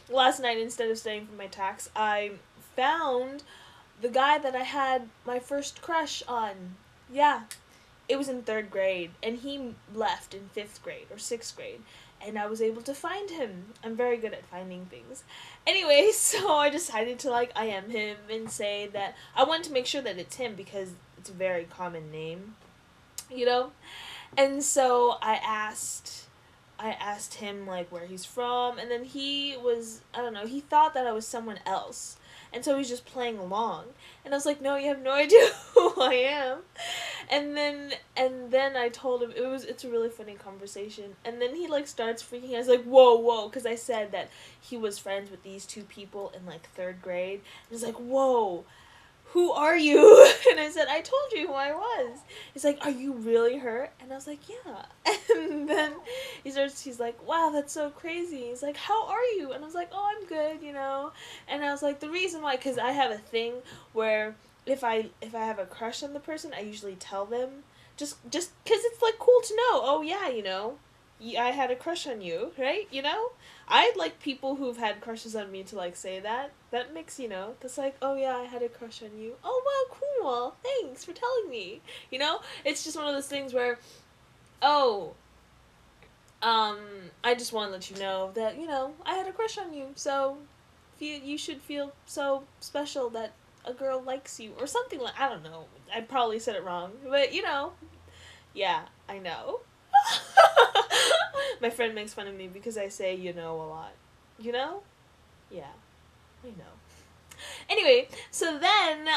Last night, instead of studying for my tax, I found the guy that I had my first crush on. Yeah, it was in third grade, and he left in fifth grade or sixth grade, and I was able to find him. I'm very good at finding things. Anyway, so I decided to like I am him and say that I wanted to make sure that it's him because it's a very common name, you know? And so I asked him like where he's from, and then he was, I don't know, he thought that I was someone else. And so he's just playing along. And I was like, "No, you have no idea who I am." And then I told him it's a really funny conversation. And then he like starts freaking out. I was like, "Whoa, whoa," cuz I said that he was friends with these two people in like 3rd grade. And he's like, "Whoa, who are you?" And I said, "I told you who I was." He's like, "Are you really her?" And I was like, "Yeah." And then he's like, "Wow, that's so crazy." He's like, "How are you?" And I was like, "Oh, I'm good." And I was like, the reason why, because I have a thing where if I have a crush on the person, I usually tell them, just because it's like cool to know. Oh yeah, I had a crush on you, right? I'd like people who've had crushes on me to like say that. That makes, that's like, "Oh yeah, I had a crush on you." "Oh wow, cool. Thanks for telling me." It's just one of those things where, "Oh, um, I just want to let you know that, I had a crush on you. So you should feel so special that a girl likes you," or something like, I don't know. I probably said it wrong, but yeah, I know. My friend makes fun of me because I say a lot. You know? Yeah, I know. Anyway, so then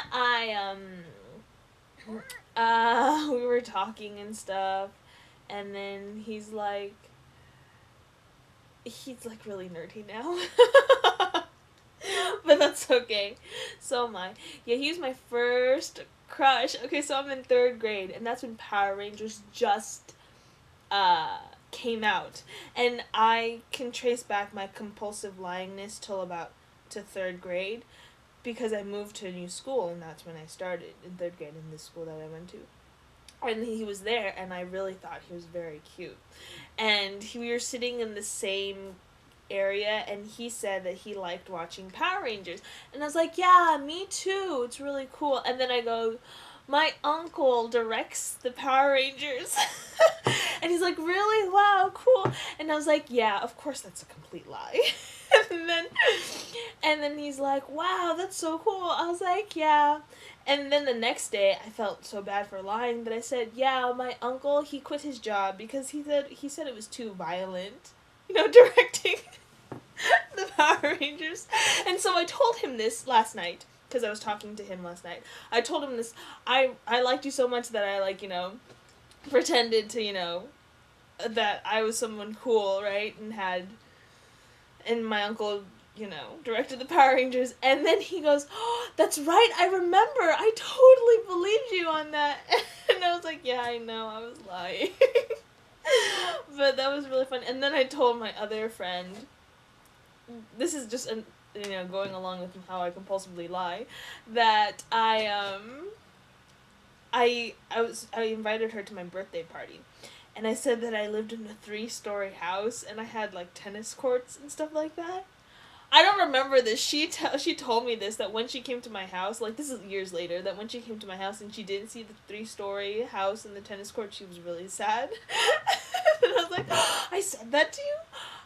we were talking and stuff, and then he's like really nerdy now. But that's okay. So am I. Yeah, he was my first crush. Okay, so I'm in 3rd grade, and that's when Power Rangers just uh came out. And I can trace back my compulsive lyingness till about to 3rd grade because I moved to a new school, and that's when I started in 3rd grade in this school that I went to. And he was there, and I really thought he was very cute. And we were sitting in the same area, and he said that he liked watching Power Rangers. And I was like, "Yeah, me too. It's really cool." And then I go, "My uncle directs the Power Rangers." And he's like, "Really? Wow, cool." And I was like, "Yeah, of course that's a complete lie." and then and then he's like, "Wow, that's so cool." I was like, "Yeah." And then the next day I felt so bad for lying that I said, "Yeah, my uncle, he quit his job because he said it was too violent." Directing the Power Rangers. And so I told him this last night because I was talking to him last night. I told him this. I liked you so much that I pretended to that I was someone cool, right? And my uncle directed the Power Rangers, and then he goes, "Oh, that's right, I remember. I totally believed you on that." And I was like, "Yeah, I know, I was lying." But that was really fun. And then I told my other friend, this is just going along with how I compulsively lie, that I invited her to my birthday party, and I said that I lived in a 3-story house and I had like tennis courts and stuff like that. I don't remember this. She told me this, that when she came to my house, like this is years later, that when she came to my house and she didn't see the 3-story house and the tennis court, she was really sad. And I was like, "I said that to you?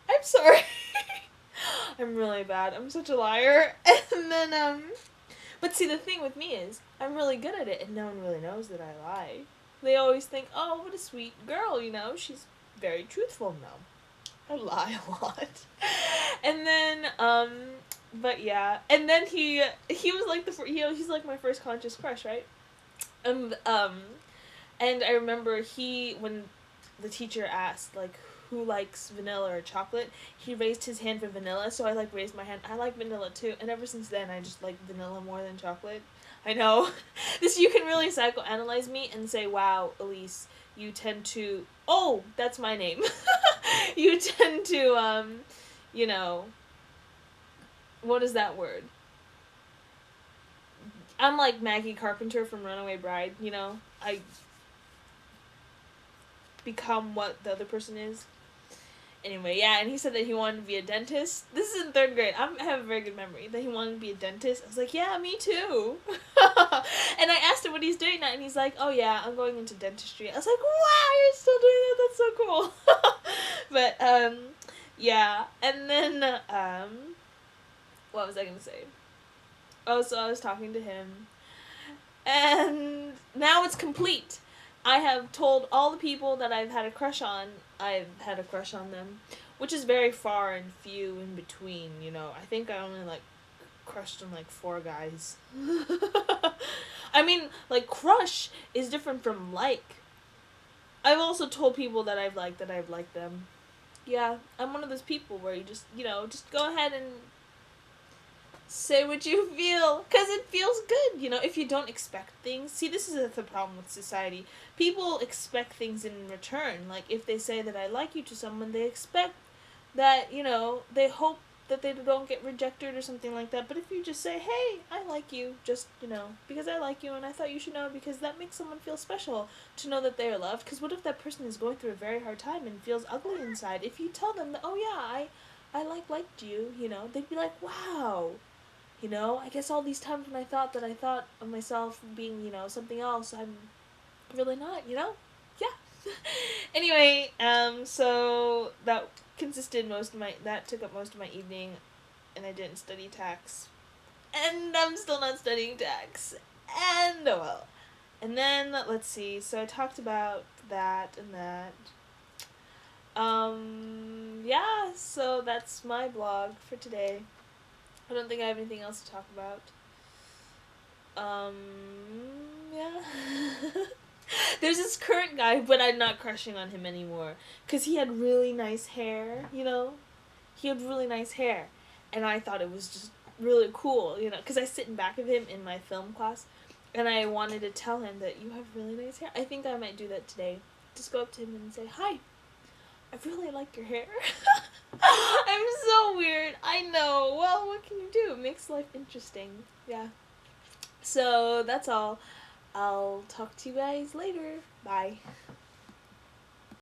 I'm sorry." I'm really bad. I'm such a liar. And then but see, the thing with me is I'm really good at it, and no one really knows that I lie. They always think, "Oh, what a sweet girl, she's very truthful." No, I lie a lot. And then but yeah, and then he was like he's like my first conscious crush, right? And I remember when the teacher asked like who likes vanilla or chocolate, he raised his hand for vanilla, so I like raised my hand. I like vanilla too, and ever since then I just like vanilla more than chocolate. I know. This, you can really psychoanalyze me and say, "Wow, Elise, you tend to, oh, that's my name." You tend to you know, what is that word? I'm like Maggie Carpenter from Runaway Bride, I become what the other person is. Anyway, yeah, and he said that he wanted to be a dentist. This is in third grade. I have a very good memory that he wanted to be a dentist. I was like, yeah, me too. And I asked him what he's doing now, and he's like, oh yeah, I'm going into dentistry. I was like, wow, you're still doing that. That's so cool. But yeah, and then what was I gonna say? Oh, so I was talking to him, and now it's complete. I have told all the people that I've had a crush on, I've had a crush on them, which is very far and few in between, you know. I think I only, like, crushed on, like, 4 guys. I mean, like, crush is different from like. I've also told people that I've liked them. Yeah, I'm one of those people where you just, you know, just go ahead and say what you feel, because it feels good, you know. If you don't expect things, see, this is the problem with society. People expect things in return. Like, if they say that I like you to someone, they expect that, you know, they hope that they don't get rejected or something like that. But if you just say, hey, I like you, just, you know, because I like you and I thought you should know, because that makes someone feel special to know that they are loved. Because what if that person is going through a very hard time and feels ugly inside? If you tell them that, oh yeah, I liked you, you know, they'd be like, wow. You know, I guess all these times when I thought of myself being, you know, something else, I'm really not, you know? Yeah. Anyway, so that took up most of my evening, and I didn't study tax. And I'm still not studying tax. And, oh well. And then, let's see, so I talked about that and that. Yeah, so that's my blog for today. I don't think I have anything else to talk about. Yeah. There's this current guy, but I'm not crushing on him anymore. Because he had really nice hair, you know? He had really nice hair. And I thought it was just really cool, you know? Because I sit in back of him in my film class. And I wanted to tell him that you have really nice hair. I think I might do that today. Just go up to him and say, hi. I really like your hair. I'm so weird. I know. Well, what can you do? It makes life interesting. Yeah. So, that's all. I'll talk to you guys later. Bye.